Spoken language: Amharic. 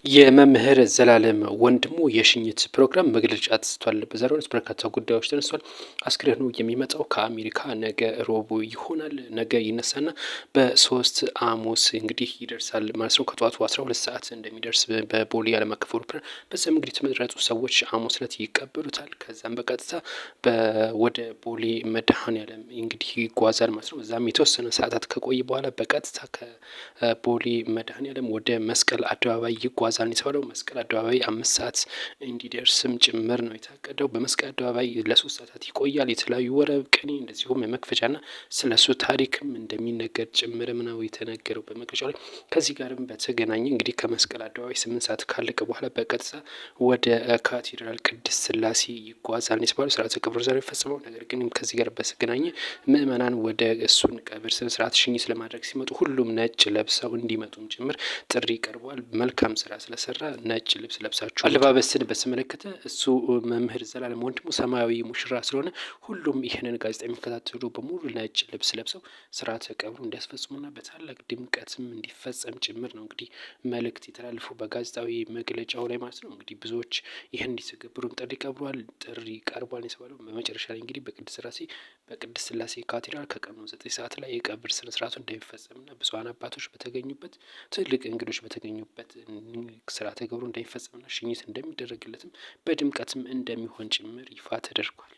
የመምህር ዘላለም ወንድሙ የሽኝት ፕሮግራም መግለጫ ተሰጥቷል። በዛሬው ዕለት በርካታ ጉዳዮች ተነስቷል። አስክሬኑ የሚመጣው ከአሜሪካ ነገ ሮቡ ይሆናል። ነገ ይነሳና በ3 ሐሙስ እንግዲህ ይደርሳል ማለት ነው። ከጠዋቱ 12 ሰዓት እንደሚደርስ በቦሌ ዓለም አቀፍ አውሮፕላን በዚያም እንግዲህ የተመረጡ ሰዎች ሐሙስ ዕለት ይቀበሉታል። ከዛም በቀጥታ ወደ ቦሌ መድኃኔዓለም እንግዲህ ይጓዛል ማለት ነው። እዛም የተወሰነ ሰዓታት ከቆየ በኋላ በቀጥታ ከቦሌ መድኃኔዓለም ወደ መስቀል አደባባይ ይጓዛል። የተባለው መስቀል አደባባይ 5 ሰዓት እንዲደርስም ጭምር ነው የታቀደው። በመስቀል አደባባይ ለ3 ሰዓታት ይቆያል። የተለያዩ ወረብ ቅኔ እንደዚሁም የመክፈቻና ስለሱ ታሪክም እንደሚነገር ጭምርም ነው የተነገረው በመግለጫው ላይ። ከዚህ ጋርም በተገናኘ እንግዲህ ከመስቀል አደባባይ 8 ሰዓት ካለቀ በኋላ በቀጥታ ወደ ካቴድራል ቅድስት ስላሴ ይጓዛል የተባለው። ስርዓተ ቀብሩ ዛሬ ፈጽመው፣ ነገር ግን ከዚህ ጋር በተገናኘ ምእመናን ወደ እሱን ቀብር ስነ ስርዓት ሽኝት ለማድረግ ሲመጡ ሁሉም ነጭ ለብሰው እንዲመጡም ጭምር ጥሪ ቀርቧል። መልካም ስራ ስለሰራ ነጭ ልብስ ለብሳችሁ። አለባበስን በተመለከተ እሱ መምህር ዘላለም ወንድሙ ሰማያዊ ሙሽራ ስለሆነ ሁሉም ይህንን ጋዜጣ የሚከታተሉ በሙሉ ነጭ ልብስ ለብሰው ስርዓተ ቀብሩ እንዲያስፈጽሙና በታላቅ ድምቀትም እንዲፈጸም ጭምር ነው እንግዲህ መልእክት የተላለፉ በጋዜጣዊ መግለጫው ላይ ማለት ነው። እንግዲህ ብዙዎች ይህን እንዲተገብሩም ጥሪ ቀርቧል የተባለው። በመጨረሻ ላይ እንግዲህ በቅድስት ስላሴ ካቴድራል ከቀኑ 9 ሰዓት ላይ የቀብር ስነስርዓቱ እንደሚፈጸምና ብፁዓን አባቶች በተገኙበት ትልቅ እንግዶች በተገኙበት ስርዓተ ቀብሩ እንደሚፈጸምና ሽኝት እንደሚደረግለትም በድምቀትም እንደሚሆን ጭምር ይፋ ተደርጓል።